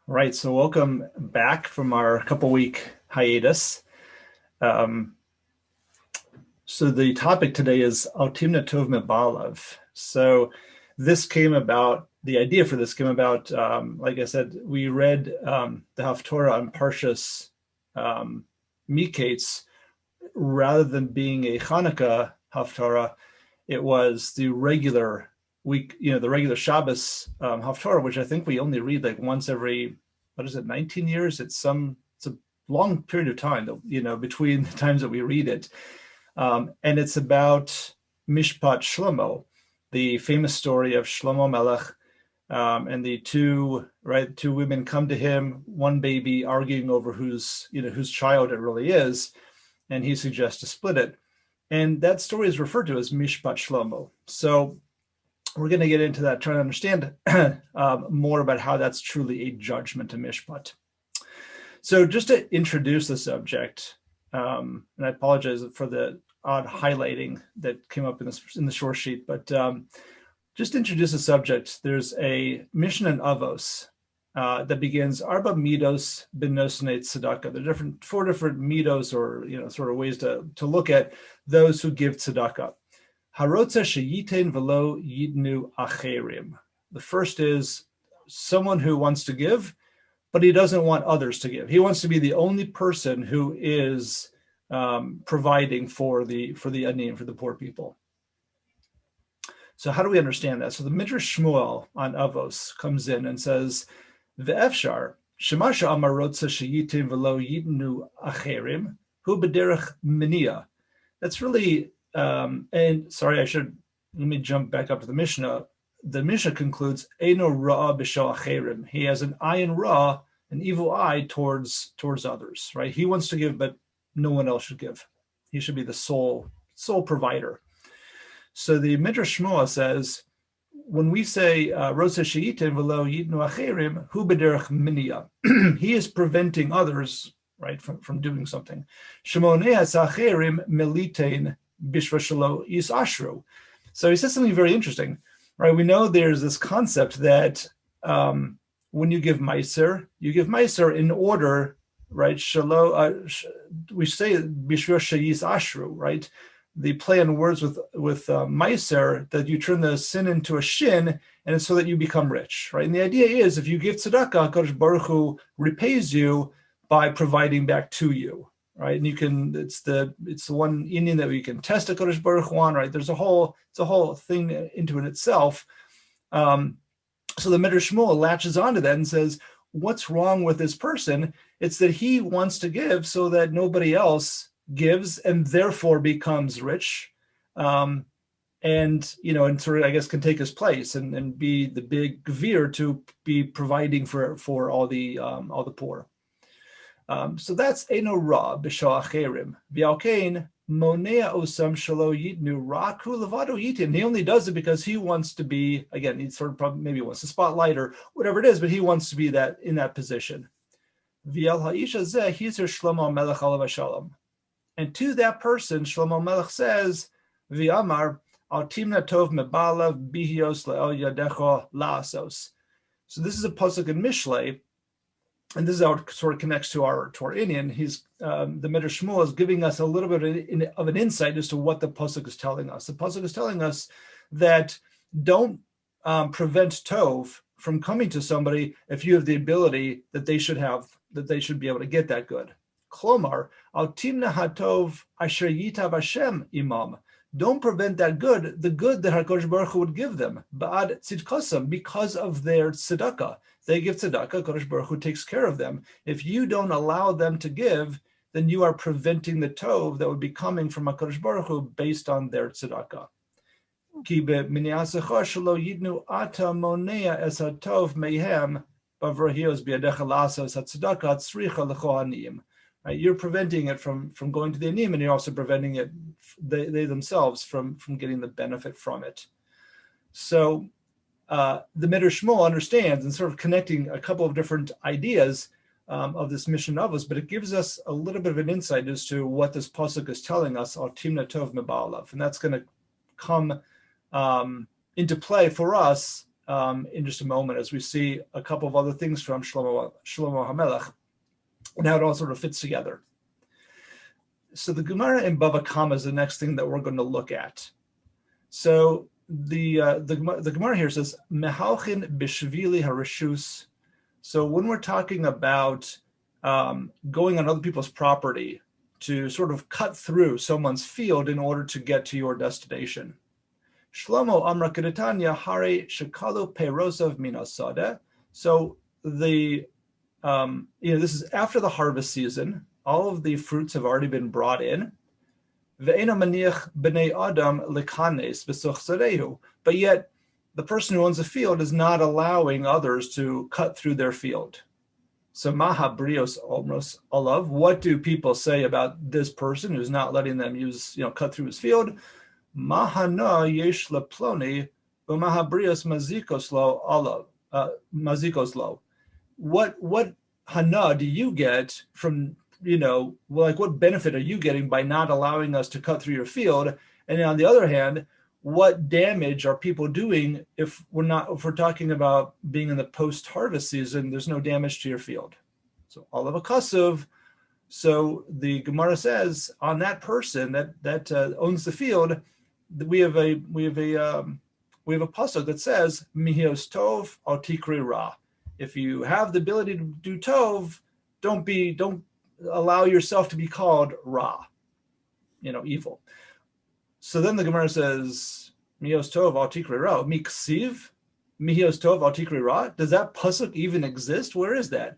Right, so welcome back from our couple-week hiatus. Um, so the topic today is Al Timnah Tov Mebalav. So the idea for this came about, like I said, we read the Haftorah on Parshas Miketz. Rather than being a Hanukkah Haftorah, it was the regular week, the regular Shabbos Haftorah, which I think we only read like once every, 19 years? It's a long period of time, between the times that we read it. And it's about Mishpat Shlomo, the famous story of Shlomo Melech, and the two women come to him, one baby arguing over whose child it really is, and he suggests to split it. And that story is referred to as Mishpat Shlomo. So we're going to get into that, trying to understand more about how that's truly a judgment, a mishpat. So just to introduce the subject, and I apologize for the odd highlighting that came up in the short sheet, but just to introduce the subject, there's a Mishnah in Avos that begins Arba Midos Benosnei Tzedakah. There are four different midos, or sort of ways to look at those who give tzedakah. Harotza sheyitein velo yidnu acherim. The first is someone who wants to give, but he doesn't want others to give. He wants to be the only person who is providing for the anim, for the poor people. So how do we understand that? So the Midrash Shmuel on Avos comes in and says, Ve'efshar shemasha amarotza sheyitein velo yidnu acherim hu b'derech miniya. That's really and sorry, let me jump back up to the Mishnah. The Mishnah concludes, Eino Ra B'Shel Acherim. He has an ayin ra, an evil eye towards others, right? He wants to give, but no one else should give. He should be the sole provider. So the Midrash Shmuel says, when we say Rotze Sheyitin V'Lo Yidnu Acherim, Hu B'Derech Miniya, he is preventing others, right, from doing something. Shemonei Acherim Melitein. So he says something very interesting, right? We know there's this concept that when you give meiser in order, right? We say bishvur sheyis ashru, right? The play on words with meiser, that you turn the sin into a shin, and it's so that you become rich, right? And the idea is, if you give tzedakah, Kadosh Baruch Hu repays you by providing back to you. Right, and you can. It's the one Indian that we can test a Kodesh Baruch Hu on. Right, it's a whole thing into it itself. So the Midrash Shmuel latches onto that and says, "What's wrong with this person? It's that he wants to give so that nobody else gives, and therefore becomes rich, and and sort of, I guess, can take his place and be the big gvir to be providing for all the poor." So that's Eino Ra B'Shel Acherim. V'alkein monea osam shelo yitnu raku levado yitin. He only does it because he wants to be, again, he sort of probably maybe wants the spotlight or whatever it is, but he wants to be in that position. V'al ha'isha zeh hizer Shlomo Melech alav shalom. And to that person, Shlomo Melech says, V'amar al Timnah Tov mebalav bihios le'el yadecho la'asos. So this is a pasuk in Mishlei. And this is how it sort of connects to our Indian. The Midrash Shmuel is giving us a little bit of an insight as to what the pasuk is telling us. The pasuk is telling us that don't prevent tov from coming to somebody if you have the ability that they should be able to get that good. Klomar al timna hatov asher yitav Hashem imam. Don't prevent that good, the good that HaKadosh Baruch Hu would give them, ba'ad tzidkosam, because of their tzedakah. They give tzedakah, HaKadosh Baruch Hu takes care of them. If you don't allow them to give, then you are preventing the tov that would be coming from HaKadosh Baruch Hu based on their tzedakah. Ki be'minyasecha shelo yidnu ata monea es hatov mehem bavrahios bi'adecha lasas hatzedakah tzricha lechohanim. Right, you're preventing it from going to the anim, and you're also preventing it, they themselves, from getting the benefit from it. So the Midrash Shmuel understands and sort of connecting a couple of different ideas of this mission of us, but it gives us a little bit of an insight as to what this pasuk is telling us, Al Timnah Tov Mebalav, and that's going to come into play for us in just a moment, as we see a couple of other things from Shlomo HaMelech, and how it all sort of fits together. So the Gemara in Bava Kama is the next thing that we're going to look at. So the Gemara here says, Mehalchin b'shvili harishus. So when we're talking about going on other people's property to sort of cut through someone's field in order to get to your destination. Shlomo Amra Kedetanya Hare Shekalu Peirosav Minasada. So this is after the harvest season. All of the fruits have already been brought in. But yet the person who owns the field is not allowing others to cut through their field. So maha brios omros olav. What do people say about this person who's not letting them cut through his field? Mahana yesh leploni umaha brios mazikos lo olav mazikos lo. What hana do you get from what benefit are you getting by not allowing us to cut through your field? And on the other hand, what damage are people doing if we're talking about being in the post-harvest season? There's no damage to your field. So olav akasuv. So the Gemara says on that person that owns the field, we have a pasuk that says mihios tov al tikri ra. If you have the ability to do tov, don't allow yourself to be called ra, evil. So then the Gemara says, Mihios tov al tikri ra, miksiv, mihios tov al tikri ra. Does that pasuk even exist? Where is that?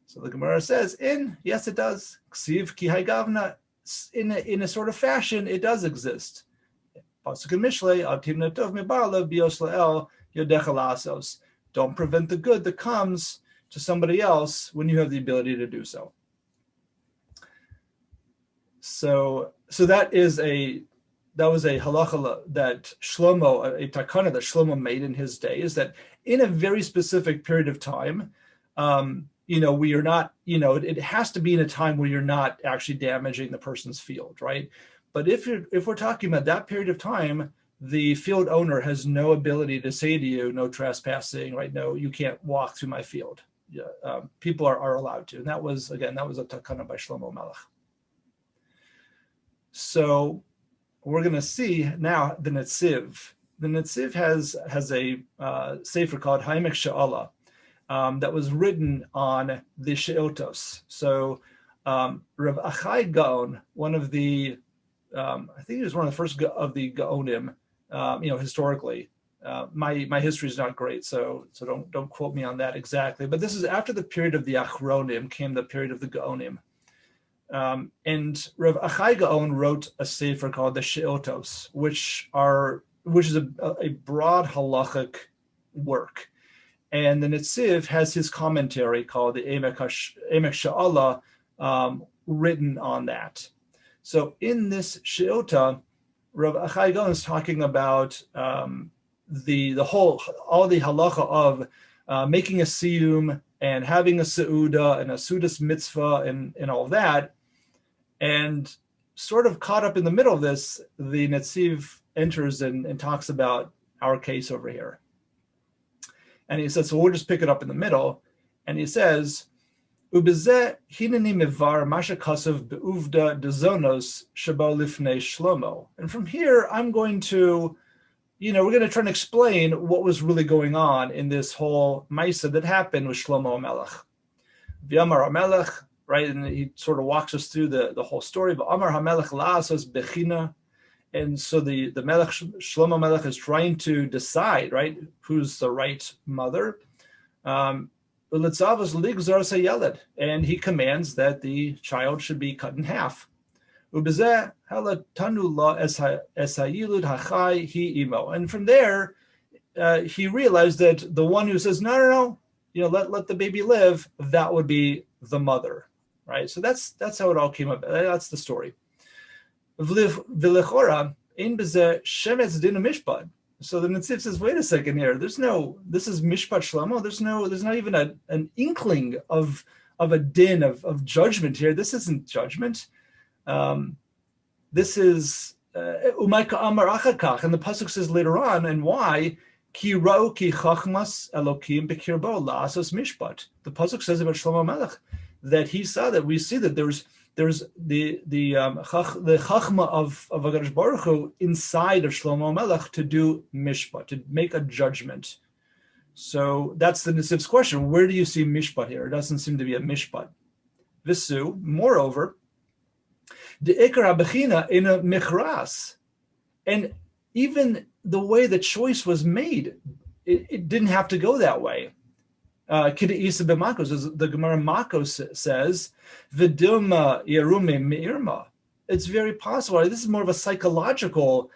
So the Gemara says, yes, it does. Ksiv ki haigavna, in a sort of fashion, it does exist. Pasuk in Mishlei, al Timnah Tov mibalav bios la'el yodecha la'asos. Don't prevent the good that comes to somebody else when you have the ability to do so. So that was a halacha that Shlomo, a takana that Shlomo made in his day, is that in a very specific period of time, we are not, it has to be in a time where you're not actually damaging the person's field, right? But if we're talking about that period of time, the field owner has no ability to say to you, no trespassing, right? No, you can't walk through my field. People are allowed to. And that was a takana by Shlomo Melech. So we're going to see now the Netziv. The Netziv has a sefer called Haimaksha that was written on the She'otos. So Rav Achai Gaon, one of the, I think he was one of the first of the Gaonim, historically. My history is not great, so don't quote me on that exactly. But this is after the period of the Achronim came the period of the Gaonim. And Rav Achai Gaon wrote a sefer called the She'otos, which is a broad halachic work. And the Netziv has his commentary called the Haimaksha written on that. So in this She'ota, Rav Achai Gaon is talking about all the halacha of making a siyum and having a seuda and a sudas mitzvah and all of that. And sort of caught up in the middle of this, the Netziv enters and talks about our case over here. And he says, so we'll just pick it up in the middle. And he says, Ubezeh hineni mevar masha kasav beuvda dezonos shabo lifnei Shlomo. And from here, I'm going to, we're going to try and explain what was really going on in this whole Maisa that happened with Shlomo HaMelech. V'amar HaMelech, right? And he sort of walks us through the whole story. But Amar HaMelech la'asos bechina. And so the Melech, Shlomo Melech, is trying to decide, right, who's the right mother. And he commands that the child should be cut in half. And from there, he realized that the one who says, no, let the baby live, that would be the mother, right? So that's how it all came up. That's the story. V'lechora ein bezeh shemetz din Mishpat. So the Netziv says, wait a second here. This is Mishpat Shlomo. There's not even an inkling of a din of judgment here. This isn't judgment. This is umayka amar achakach, and the pasuk says later on, and why Ki ra'u ki chachmas Elokim bekirbo la'asos mishpat. The pasuk says about Shlomo Melech that he saw that we see that there's the chachma of HaKadosh Baruch Hu inside of Shlomo Melech to do mishpat, to make a judgment. So that's the Netziv's question. Where do you see mishpat here? It doesn't seem to be a mishpat. Visu, moreover, the ikar habechina in a michras, and even the way the choice was made, it didn't have to go that way. Kida Isa b'makos, as the Gemara Makos says, v'dilma yerume me'irma. It's very possible. This is more of a psychological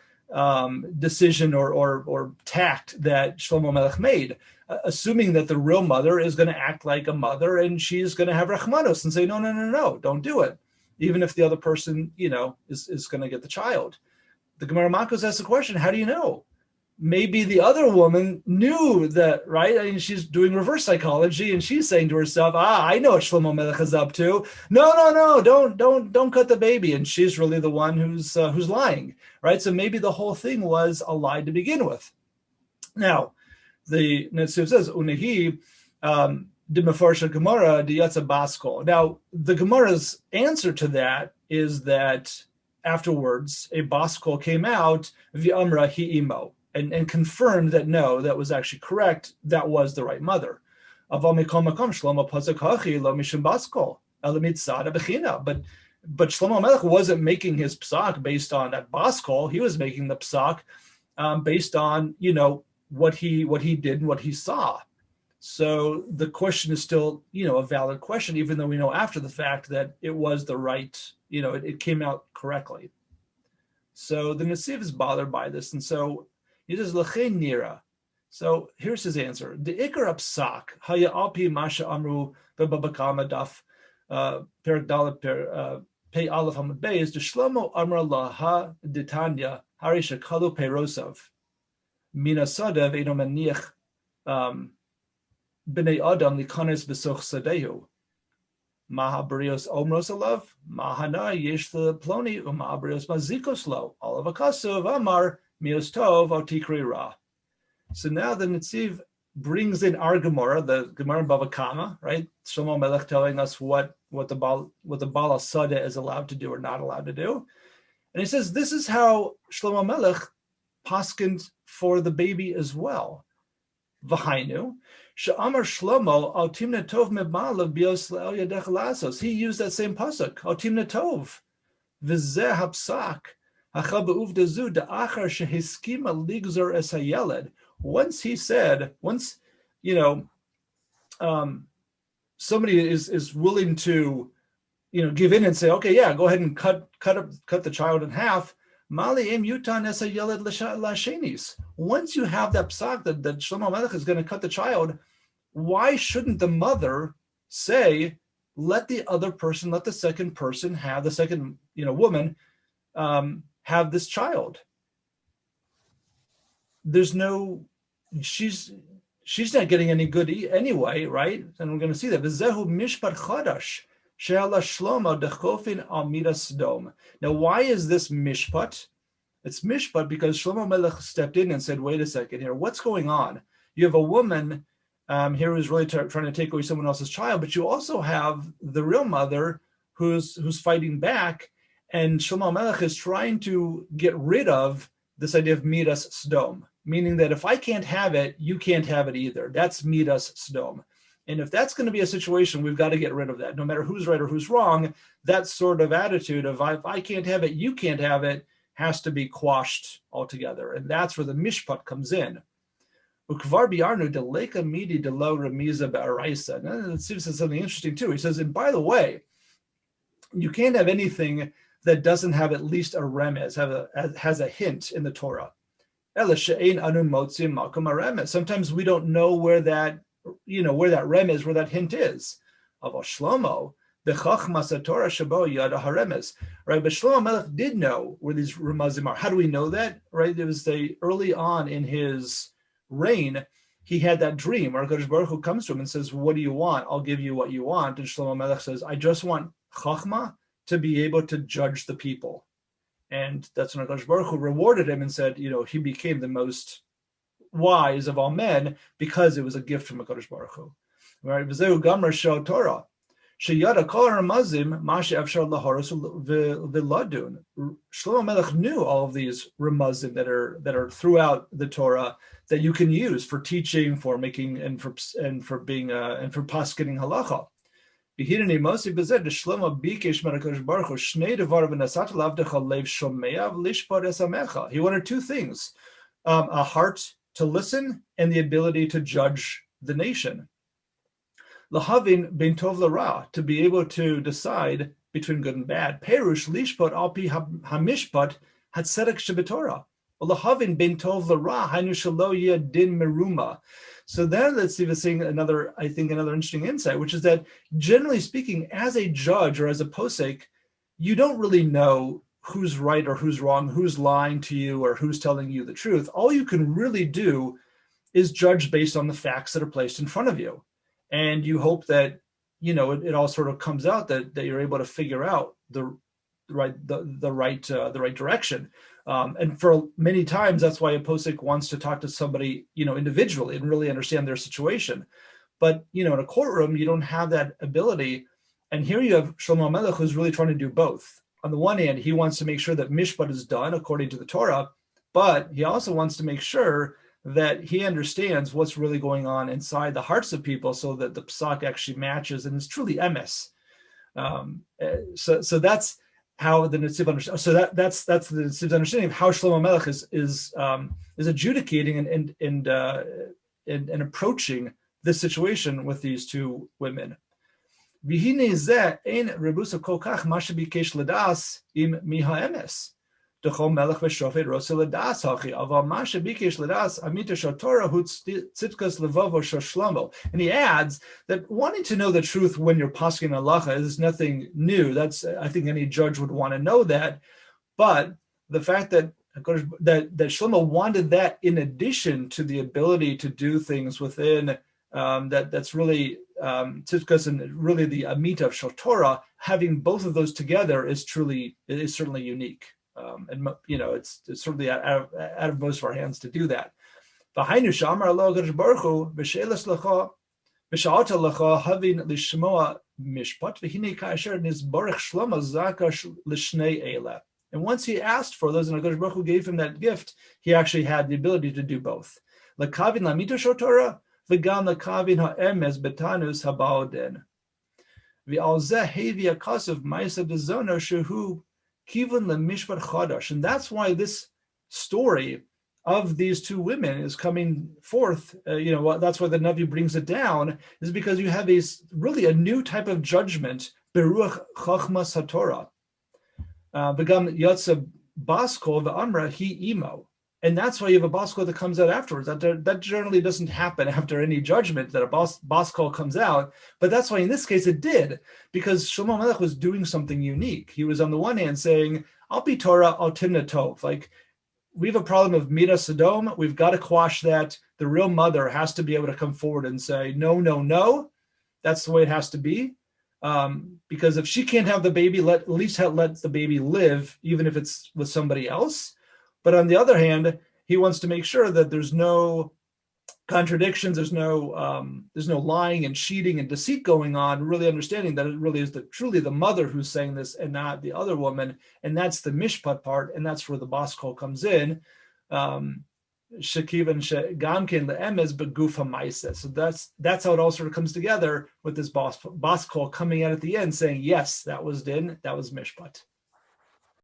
decision or tact that Shlomo Melech made, assuming that the real mother is going to act like a mother and she's going to have rachmanos and say, no, don't do it, even if the other person, is going to get the child. The Gemara Makos asks the question, how do you know? Maybe the other woman knew that, right? I mean, she's doing reverse psychology and she's saying to herself, I know what Shlomo Melech is up to. No, don't cut the baby. And she's really the one who's lying, right? So maybe the whole thing was a lie to begin with. Now, the Netziv says, Unehi, de mefarsha Gemara, de yatsa baskol. Now, the Gemara's answer to that is that afterwards, a baskol came out, v'amra hi imo, and confirmed that no, that was actually correct. That was the right mother. But Shlomo Melech wasn't making his psak based on that baskol. He was making the psak based on what he did and what he saw. So the question is still a valid question, even though we know after the fact that it was the right, it came out correctly. So the Netziv is bothered by this, and so he says l'chein nira. So here's his answer: the ikar psak haya alpi masha amru bebabakama daf perak dalet pei aleph hamad beis de Shlomo amra laha ditanya hari shekalu peirosav mina sadev eno maniach b'nei adam likanes b'soch sadehu maha brios omros alav mahana yesh the ploni u'maha brios mazikos lo olav akasuv amar mios tov otikri ra. So now the Netziv brings in our Gemara, the Gemara Bava Kama, right? Shlomo Melech telling us what the Bala Sada is allowed to do or not allowed to do. And he says, this is how Shlomo Melech paskined for the baby as well. V'hainu, she'amar Shlomo, al Timnah Tov mebalav bios le'el yadech lasos. He used that same pasuk, al Timnah Tov. V'zeh hapsak, hachal be'uvda zu da'achar shehiskima ligzor es hayeled. Once he said, somebody is willing to, give in and say, okay, yeah, go ahead and cut the child in half. Mali em yutan es hayeled lashenis. Once you have that psak that Shlomo Melech is going to cut the child, why shouldn't the mother say, let the second person have the second, woman have this child? There's no, she's not getting any good anyway, right? And we're going to see that. V'zehu mishpat chadash she'ala Shlomo dechofin al midas sdom. Now, why is this mishpat? It's mishpat because Shlomo Melech stepped in and said, wait a second here, what's going on? You have a woman here who's really trying to take away someone else's child, but you also have the real mother who's fighting back, and Shlomo Melech is trying to get rid of this idea of midas sdom, meaning that if I can't have it, you can't have it either. That's midas sdom. And if that's going to be a situation, we've got to get rid of that. No matter who's right or who's wrong, that sort of attitude of if I can't have it, you can't have it, has to be quashed altogether. And that's where the mishpat comes in. Ukvar biarnu deleka midi delo remiza ba'araisa. And it seems to something interesting too. He says, and by the way, you can't have anything that doesn't have at least a remez, has a hint in the Torah. Sometimes we don't know where that remez, where that hint is. Of Shlomo, the chachmas Torah shabo yada haremez. Right, but Shlomo Melech did know where these remazim are. How do we know that? Right, it was early on in his reign, he had that dream where HaKadosh Baruch Hu comes to him and says, "What do you want? I'll give you what you want." And Shlomo Melech says, "I just want chachma to be able to judge the people." And that's when HaKadosh Baruch Hu rewarded him and said, he became the most wise of all men because it was a gift from HaKadosh Baruch Hu. Right? V'zehu Gamar Shel Torah. Sheyada kol ramazim mashe efshar laharos v'ladun. Shlomo Melech knew all of these ramazim that are throughout the Torah that you can use for teaching, for making, and for being and for paskening halacha. V'hineni mosi b'zeh Shlomo bikesh me'HaKadosh Baruch Hu shnei devar v'nasat lavdecha lev shomea v'lishpad esamecha. He wanted two things: a heart to listen and the ability to judge the nation. Lahavin ben tov l'ra, to be able to decide between good and bad. Perush lishpat al pi hamishpat hatzedek shebetorah. Lahavin ben tov l'ra hainu shelo yeh din meruma. So then let's see this thing, another interesting insight, which is that generally speaking, as a judge or as a posek, you don't really know who's right or who's wrong, who's lying to you or who's telling you the truth. All you can really do is judge based on the facts that are placed in front of you. And you hope that, it all sort of comes out that you're able to figure out the right direction. And for many times, that's why a posek wants to talk to somebody, individually and really understand their situation. But, in a courtroom, you don't have that ability. And here you have Shlomo Melech, who's really trying to do both. On the one hand, he wants to make sure that Mishpat is done according to the Torah, but he also wants to make sure that he understands what's really going on inside the hearts of people so that the pasuk actually matches and is truly emes. So that's how the Netziv understands. So that's the Netziv's understanding of how Shlomo Melech is adjudicating and approaching this situation with these two women. V'hinei zeh ein rebusa kol kach ma shebikesh ledas im miha emes. And he adds that wanting to know the truth when you're pasking halacha is nothing new. That's, I think any judge would want to know that. But the fact that Shlomo wanted that in addition to the ability to do things within that's really tzidkas and really the amita of Shel Torah, having both of those together is certainly unique. And it's certainly out of most of our hands to do that. And once he asked for those, and HaKadosh Baruch Hu gave him that gift, he actually had the ability to do both. L'kavin lamita shel Torah, v'gam l'kavin ha'emes betanus habaoden. V'al zeh hevi akasav ma'isa dezono shehu Kivun leMishpat Chadash. And that's why this story of these two women is coming forth. That's why the Navi brings it down, is because you have really a new type of judgment, Beruach Chachmas HaTorah. Begam Yatsa Baskol v'Amra Hi Imo. And that's why you have a Baskol that comes out afterwards. That generally doesn't happen after any judgment, that a Baskol comes out. But that's why in this case it did, because Shlomo Melech was doing something unique. He was on the one hand saying, Al pi Torah, al Timnah Tov. Like, we have a problem of Midas Sodom. We've got to quash that. The real mother has to be able to come forward and say, no, no, no. That's the way it has to be. Because if she can't have the baby, at least let the baby live, even if it's with somebody else. But on the other hand, he wants to make sure that there's no contradictions, there's no lying and cheating and deceit going on, really understanding that it really is truly the mother who's saying this and not the other woman. And that's the mishpat part, and that's where the baskol comes in. Shekivan shegamkin le'emes begufa ma'aseh. So that's how it all sort of comes together with this baskol coming out at the end saying, yes, that was din, that was mishpat.